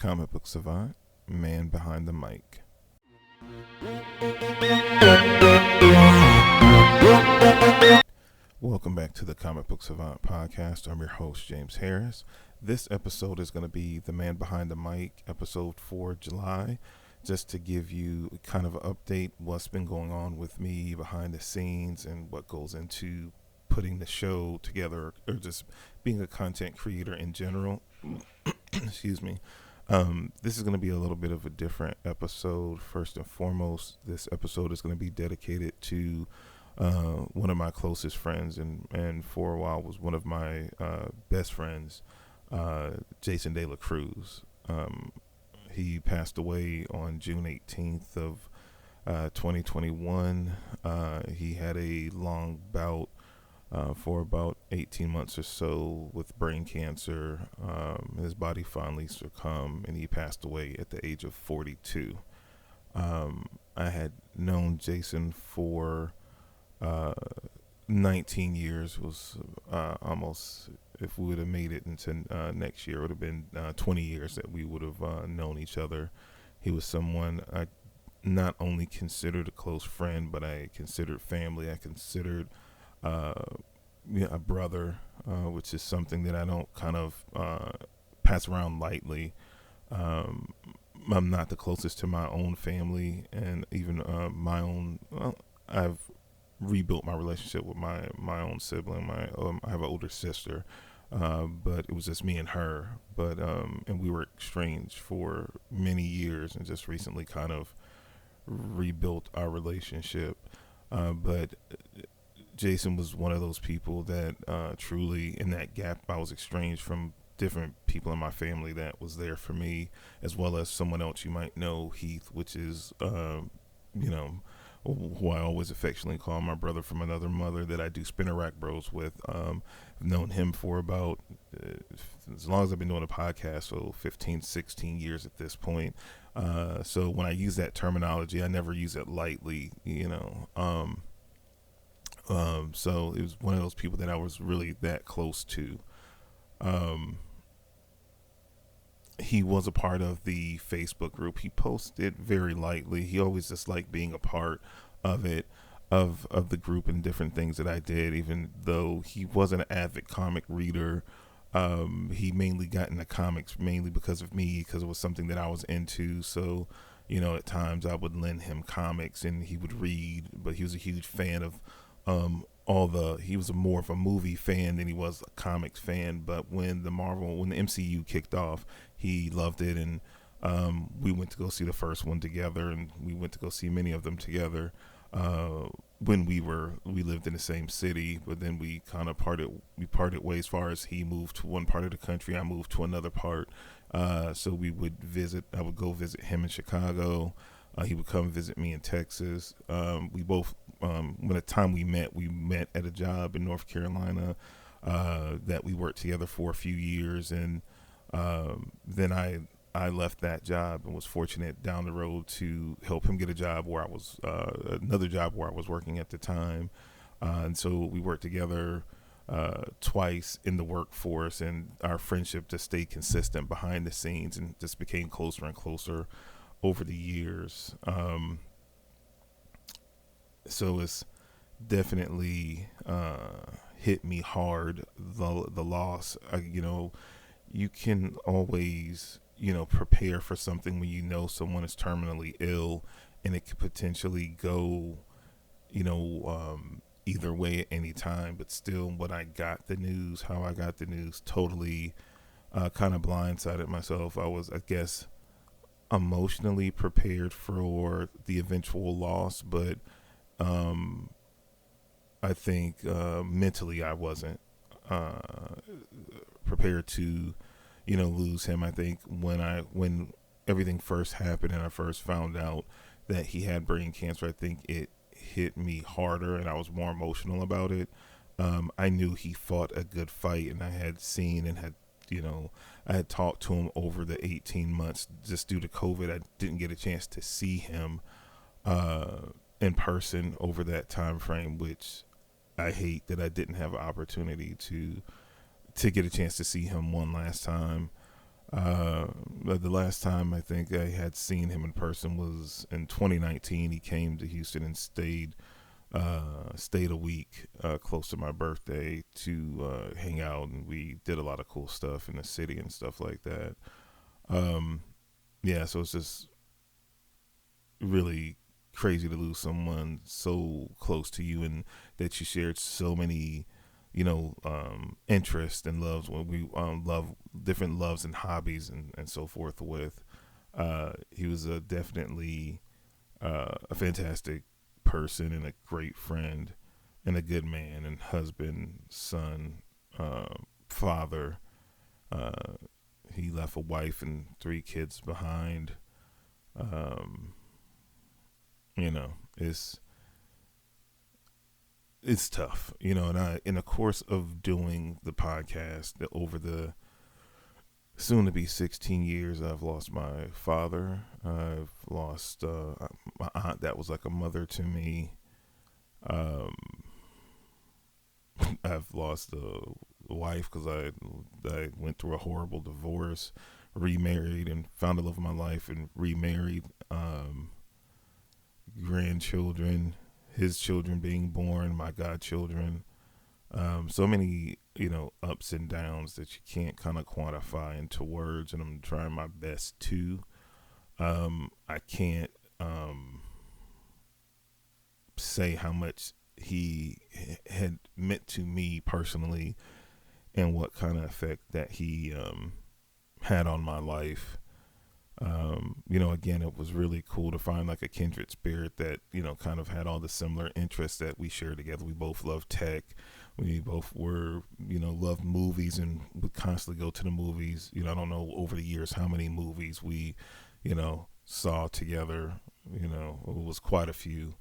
Comic Book Savant, man behind the mic. Welcome back to the Comic Book Savant podcast. I'm your host, James Harris. This episode is going to be the man behind the mic, episode for July, just to give you kind of an update what's been going on with me behind the scenes and what goes into putting the show together or just being a content creator in general. Excuse me. This is going to be a little bit of a different episode. First and foremost, this episode is going to be dedicated to one of my closest friends and for a while was one of my best friends, Jason De La Cruz. He passed away on June 18th of 2021. He had a long bout for about 18 months or so with brain cancer. His body finally succumbed and he passed away at the age of 42. I had known Jason for 19 years. Was almost, if we would have made it into next year, it would have been 20 years that we would have known each other. He was someone I not only considered a close friend, but I considered family. I considered a brother, which is something that I don't kind of pass around lightly. I'm not the closest to my own family, and even my own. Well, I've rebuilt my relationship with my own sibling. I have an older sister, but it was just me and her. But and we were estranged for many years, and just recently kind of rebuilt our relationship. But Jason was one of those people that truly, in that gap, I was estranged from different people in my family that was there for me, as well as someone else you might know, Heath, which is, who I always affectionately call my brother from another mother that I do Spinner Rack Bros with. I've known him for about, as long as I've been doing a podcast, so 15, 16 years at this point. So when I use that terminology, I never use it lightly, so it was one of those people that I was really that close to. He was a part of the Facebook group. He posted very lightly. He always just liked being a part of it, of the group and different things that I did, even though he wasn't an avid comic reader. He mainly got into comics mainly because of me, because it was something that I was into. So, at times I would lend him comics and he would read, but he was a huge fan of he was more of a movie fan than he was a comics fan. But when the MCU kicked off, he loved it, and we went to go see the first one together, and we went to go see many of them together when we lived in the same city. But then we kind of parted ways, as far as he moved to one part of the country, I moved to another part. So we would I would go visit him in Chicago. He would come visit me in Texas. We both, when the time we met at a job in North Carolina that we worked together for a few years. And then I left that job and was fortunate down the road to help him get a job where I was, another job where I was working at the time. And so we worked together twice in the workforce, and our friendship just stayed consistent behind the scenes and just became closer and closer over the years. So it's definitely hit me hard, the loss. You can always, prepare for something when someone is terminally ill, and it could potentially go, either way at any time. But still, how I got the news totally kind of blindsided myself. I was, I guess, emotionally prepared for the eventual loss, but I think mentally I wasn't prepared to lose him. I think when everything first happened and I first found out that he had brain cancer, I think it hit me harder and I was more emotional about it. I knew he fought a good fight, and I had seen and had I had talked to him over the 18 months. Just due to COVID, I didn't get a chance to see him in person over that time frame, which I hate that I didn't have an opportunity to get a chance to see him one last time. The last time I think I had seen him in person was in 2019. He came to Houston and stayed a week close to my birthday to hang out, and we did a lot of cool stuff in the city and stuff like that. Um, yeah, so it's just really crazy to lose someone so close to you and that you shared so many, interests and loves when we love different loves and hobbies and so forth with. He was definitely a fantastic person and a great friend and a good man and husband, son, father. Uh, he left a wife and 3 kids behind. Um, you know, it's tough, and I, in the course of doing the podcast, over the soon to be 16 years, I've lost my father. I've lost my aunt that was like a mother to me. Um, I've lost a wife because I went through a horrible divorce, remarried and found the love of my life, and remarried. Grandchildren, his children being born, my godchildren. So many, ups and downs that you can't kind of quantify into words, and I'm trying my best to. I can't say how much he had meant to me personally, and what kind of effect that he had on my life. Again, it was really cool to find like a kindred spirit that, kind of had all the similar interests that we share together. We both love tech. We both were, loved movies and would constantly go to the movies. I don't know over the years how many movies we, saw together. It was quite a few.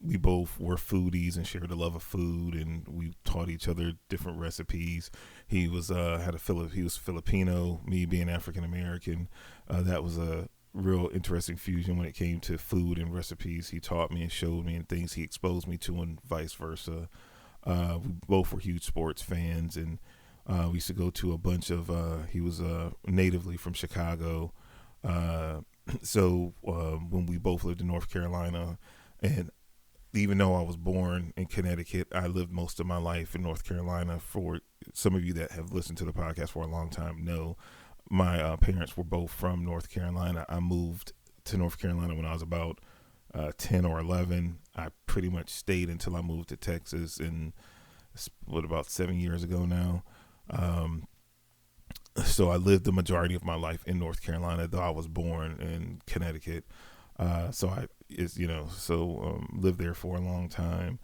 We both were foodies and shared a love of food, and we taught each other different recipes. He was he was Filipino, me being African American. That was a real interesting fusion when it came to food and recipes. He taught me and showed me and things he exposed me to, and vice versa. We both were huge sports fans, and we used to go to a bunch of. He was natively from Chicago, so when we both lived in North Carolina. And even though I was born in Connecticut, I lived most of my life in North Carolina. For some of you that have listened to the podcast for a long time, know my parents were both from North Carolina. I moved to North Carolina when I was about 10 or 11. I pretty much stayed until I moved to Texas, and about 7 years ago now. So I lived the majority of my life in North Carolina, though I was born in Connecticut. So I is lived there for a long time.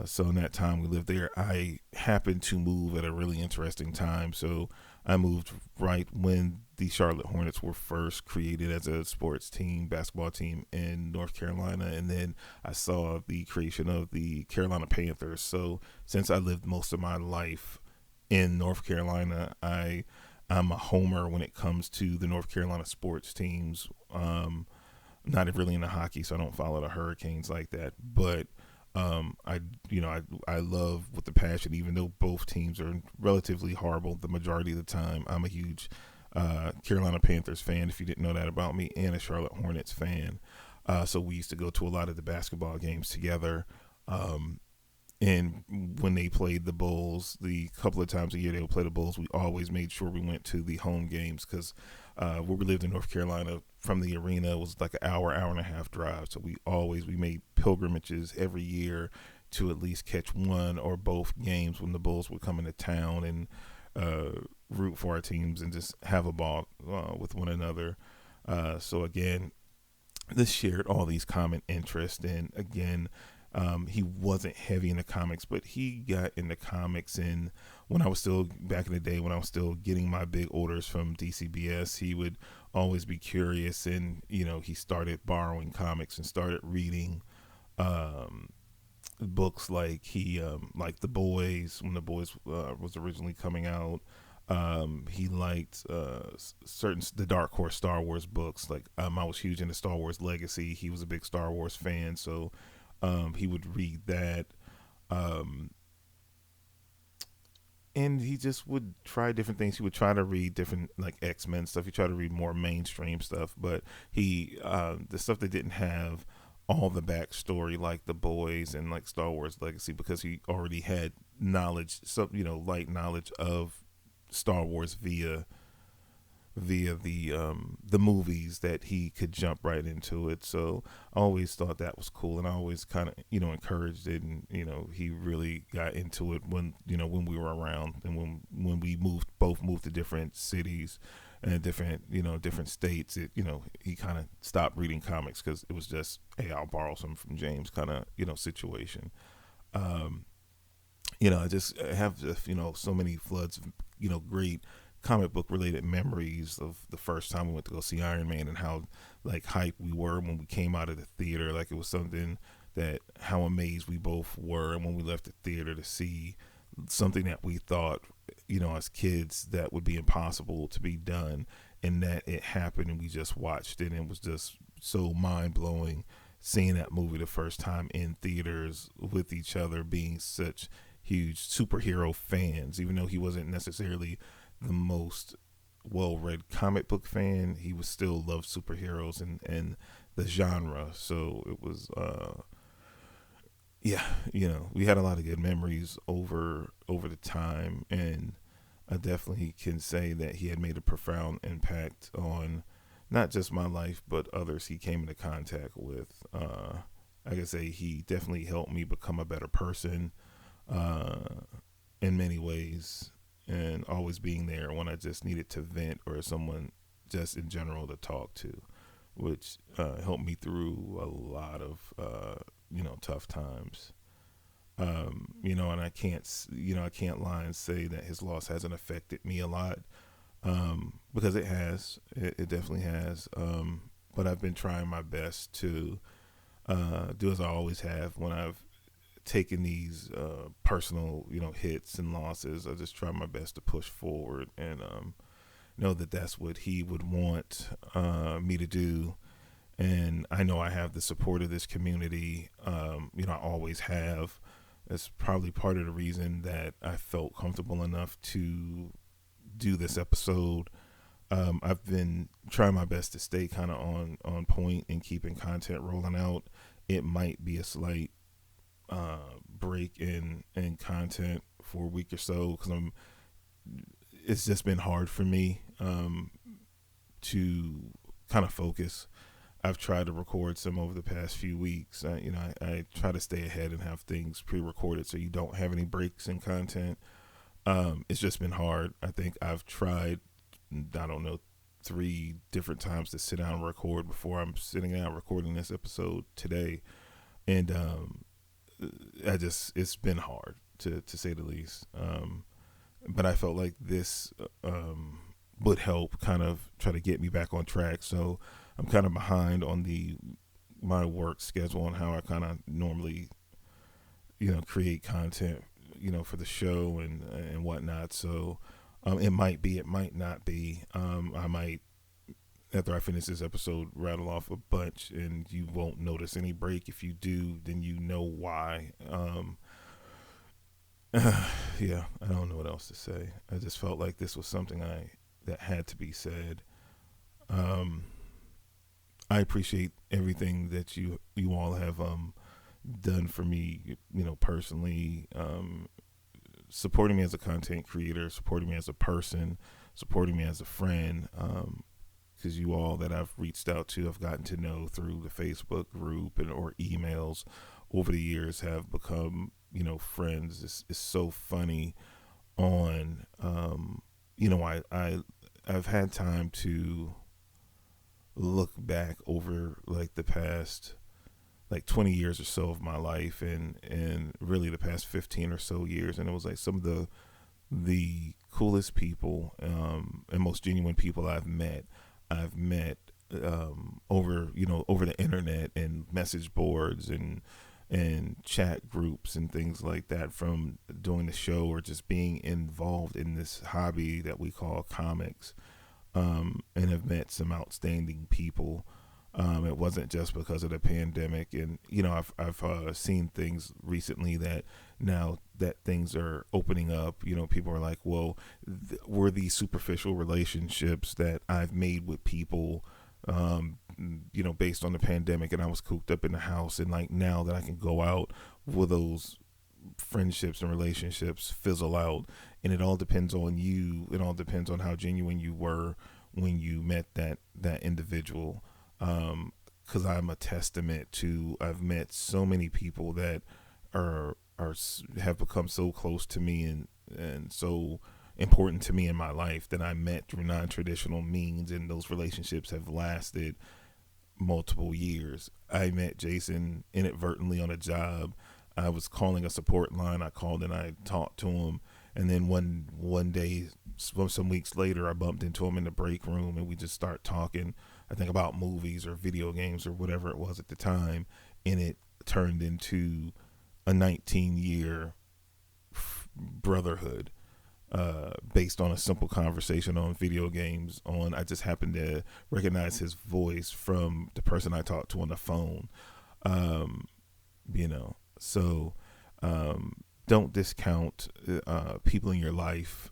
So in that time we lived there, I happened to move at a really interesting time. So I moved right when the Charlotte Hornets were first created as a sports team, basketball team in North Carolina, and then I saw the creation of the Carolina Panthers. So since I lived most of my life in North Carolina, I'm a homer when it comes to the North Carolina sports teams. Not really into hockey, so I don't follow the Hurricanes like that. But I love with the passion, even though both teams are relatively horrible the majority of the time. I'm a huge Carolina Panthers fan, if you didn't know that about me, and a Charlotte Hornets fan. So we used to go to a lot of the basketball games together. And when they played the Bulls, the couple of times a year they would play the Bulls, we always made sure we went to the home games because where we lived in North Carolina, from the arena was like an hour and a half drive. So we made pilgrimages every year to at least catch one or both games when the Bulls would come into town, and root for our teams and just have a ball with one another. So again, this shared all these common interests, and again, he wasn't heavy in the comics, but he got into comics. And when I was still back in the day, when I was still getting my big orders from DCBS, he would always be curious, and he started borrowing comics and started reading books like like The Boys when The Boys was originally coming out. He liked certain the Dark Horse Star Wars books. Like I was huge into Star Wars Legacy. He was a big Star Wars fan, so he would read that. Um, and he just would try different things. He would try to read different like X-Men stuff. He tried to read more mainstream stuff, but he the stuff that didn't have all the backstory like The Boys and like Star Wars Legacy, because he already had knowledge, so light knowledge of Star Wars via the movies, that he could jump right into it. So I always thought that was cool, and I always kind of encouraged it, and he really got into it when we were around, and when we both moved to different cities and different states. He kind of stopped reading comics because it was just, hey, I'll borrow some from James kind of situation. um I just have so many floods of great comic book related memories of the first time we went to go see Iron Man, and how like hype we were when we came out of the theater. Like it was something that, how amazed we both were, and when we left the theater to see something that we thought as kids that would be impossible to be done, and that it happened, and we just watched it, and it was just so mind blowing seeing that movie the first time in theaters with each other, being such huge superhero fans. Even though he wasn't necessarily the most well-read comic book fan, he was still loved superheroes and the genre. So it was yeah, we had a lot of good memories over the time, and I definitely can say that he had made a profound impact on not just my life but others he came into contact with. I can say he definitely helped me become a better person uh, in many ways, and always being there when I just needed to vent, or someone just in general to talk to, which helped me through a lot of tough times. And I can't lie and say that his loss hasn't affected me a lot, because it has. It definitely has. But I've been trying my best to do as I always have when I've taken these personal, hits and losses. I just try my best to push forward, and know that that's what he would want me to do. And I know I have the support of this community. I always have. That's probably part of the reason that I felt comfortable enough to do this episode. I've been trying my best to stay kind of on point and keeping content rolling out. It might be a slight break in content for a week or so, because it's just been hard for me to kind of focus. I've tried to record some over the past few weeks. I try to stay ahead and have things pre-recorded so you don't have any breaks in content. It's just been hard. I think I've tried, I don't know, 3 different times to sit down and record before I'm sitting down recording this episode today. And it's been hard to say the least. But I felt like this would help kind of try to get me back on track. So I'm kind of behind on my work schedule and how I kind of normally, create content, for the show and whatnot. So it might be, it might not be. I might, after I finish this episode, rattle off a bunch, and you won't notice any break. If you do, then you know why. Yeah, I don't know what else to say. I just felt like this was something that had to be said. I appreciate everything that you all have done for me, personally, supporting me as a content creator, supporting me as a person, supporting me as a friend. Because you all that I've reached out to, I've gotten to know through the Facebook group or emails over the years, have become friends. It's so funny. On I've had time to look back over like the past like 20 years or so of my life, and really the past 15 or so years, and it was like some of the coolest people and most genuine people I've met over the internet and message boards and chat groups and things like that, from doing the show or just being involved in this hobby that we call comics, and have met some outstanding people It wasn't just because of the pandemic, and I've seen things recently that now that things are opening up, people are like, well, were these superficial relationships that I've made with people, based on the pandemic, and I was cooped up in the house, and like now that I can go out, will those friendships and relationships fizzle out? And it all depends on you. It all depends on how genuine you were when you met that individual. Because I'm a testament to, I've met so many people that are have become so close to me, and so important to me in my life, that I met through non-traditional means, and those relationships have lasted multiple years. I met Jason inadvertently on a job. I was calling a support line. I called and I talked to him, and then one day, some weeks later, I bumped into him in the break room, and we just start talking, I think, about movies or video games or whatever it was at the time, and it turned into a 19-year brotherhood, based on a simple conversation on video games. I just happened to recognize his voice from the person I talked to on the phone. Um, so don't discount people in your life.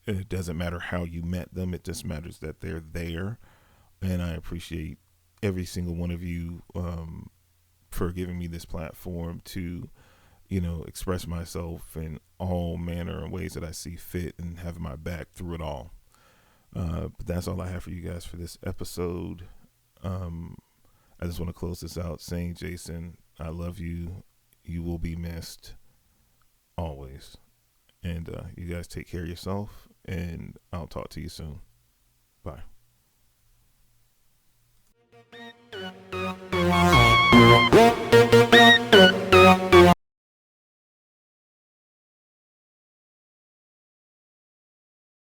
It doesn't matter how you met them. It just matters that they're there. And I appreciate every single one of you, for giving me this platform to, express myself in all manner of ways that I see fit, and having my back through it all. But that's all I have for you guys for this episode. I just want to close this out saying, Jason, I love you. You will be missed always. And you guys take care of yourself, and I'll talk to you soon. Bye.